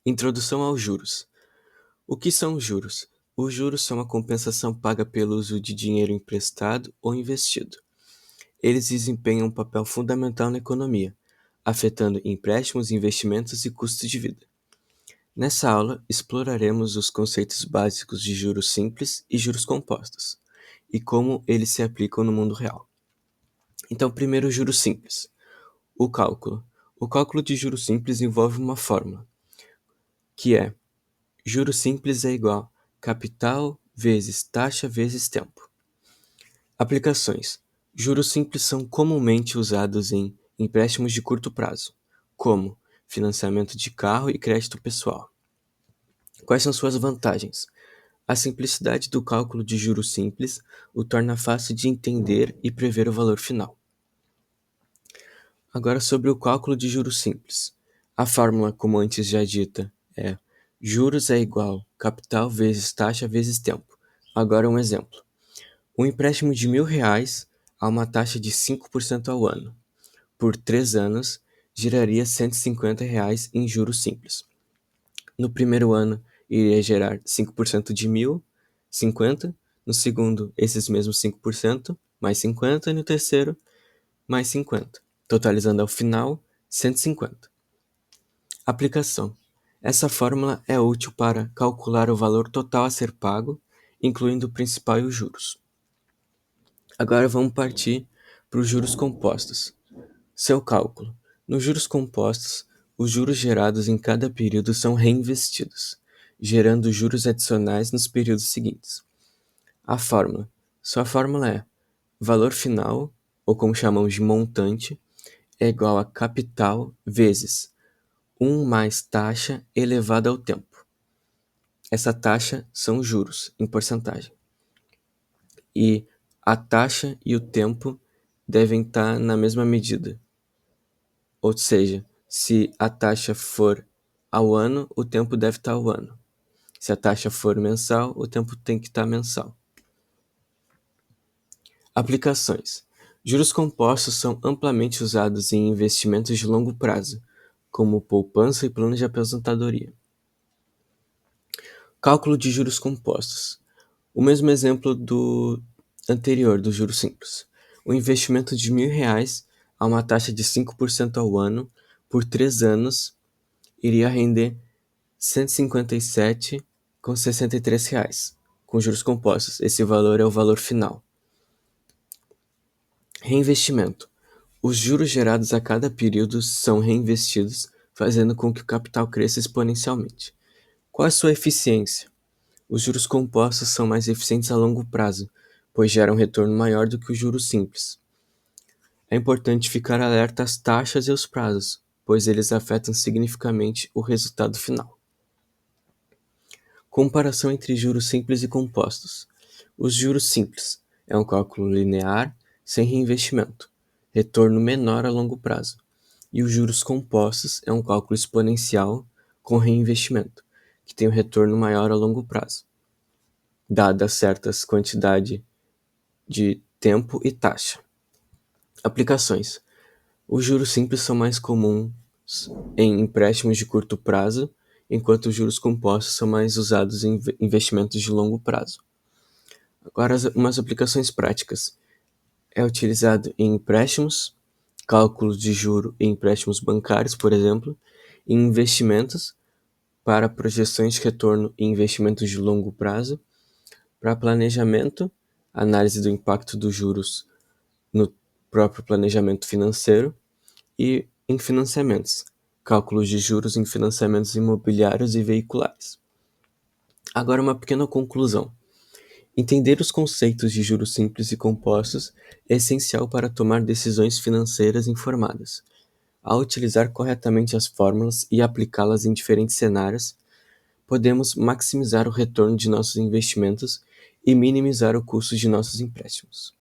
Introdução aos juros. O que são os juros? Os juros são a compensação paga pelo uso de dinheiro emprestado ou investido. Eles desempenham um papel fundamental na economia, afetando empréstimos, investimentos e custos de vida. Nessa aula, exploraremos os conceitos básicos de juros simples e juros compostos, e como eles se aplicam no mundo real. Então, primeiro, juros simples. O cálculo. O cálculo de juros simples envolve uma fórmula, que é juros simples é igual a capital vezes taxa vezes tempo. Aplicações. Juros simples são comumente usados em empréstimos de curto prazo, como financiamento de carro e crédito pessoal. Quais são suas vantagens? A simplicidade do cálculo de juros simples o torna fácil de entender e prever o valor final. Agora sobre o cálculo de juros simples. A fórmula, como antes já dita, é juros é igual capital vezes taxa vezes tempo. Agora um exemplo. Um empréstimo de R$ 1.000 a uma taxa de 5% ao ano, por 3 anos, geraria R$ 150 em juros simples. No primeiro ano, iria gerar 5% de 1.000, 50. No segundo, esses mesmos 5%, mais 50. E no terceiro, mais 50. Totalizando ao final, 150. Aplicação. Essa fórmula é útil para calcular o valor total a ser pago, incluindo o principal e os juros. Agora vamos partir para os juros compostos. Seu cálculo. Nos juros compostos, os juros gerados em cada período são reinvestidos, gerando juros adicionais nos períodos seguintes. A fórmula. Sua fórmula é valor final, ou como chamamos de montante, é igual a capital vezes 1 mais taxa elevada ao tempo. Essa taxa são os juros, em porcentagem. E a taxa e o tempo devem estar na mesma medida. Ou seja, se a taxa for ao ano, o tempo deve estar ao ano. Se a taxa for mensal, o tempo tem que estar mensal. Aplicações. Juros compostos são amplamente usados em investimentos de longo prazo, como poupança e planos de aposentadoria. Cálculo de juros compostos. O mesmo exemplo do anterior, do juros simples. O investimento de R$ 1.000 a uma taxa de 5% ao ano por 3 anos iria render R$ 157,63, com juros compostos. Esse valor é o valor final. Reinvestimento. Os juros gerados a cada período são reinvestidos, fazendo com que o capital cresça exponencialmente. Qual a sua eficiência? Os juros compostos são mais eficientes a longo prazo, pois geram um retorno maior do que os juros simples. É importante ficar alerta às taxas e aos prazos, pois eles afetam significativamente o resultado final. Comparação entre juros simples e compostos. Os juros simples é um cálculo linear, sem reinvestimento, retorno menor a longo prazo. E os juros compostos é um cálculo exponencial com reinvestimento, que tem um retorno maior a longo prazo, dada certas quantidade de tempo e taxa. Aplicações. Os juros simples são mais comuns em empréstimos de curto prazo, enquanto os juros compostos são mais usados em investimentos de longo prazo. Agora, umas aplicações práticas. É utilizado em empréstimos, cálculos de juro em empréstimos bancários, por exemplo, em investimentos, para projeções de retorno em investimentos de longo prazo, para planejamento, análise do impacto dos juros no próprio planejamento financeiro, e em financiamentos, cálculos de juros em financiamentos imobiliários e veiculares. Agora uma pequena conclusão. Entender os conceitos de juros simples e compostos é essencial para tomar decisões financeiras informadas. Ao utilizar corretamente as fórmulas e aplicá-las em diferentes cenários, podemos maximizar o retorno de nossos investimentos e minimizar o custo de nossos empréstimos.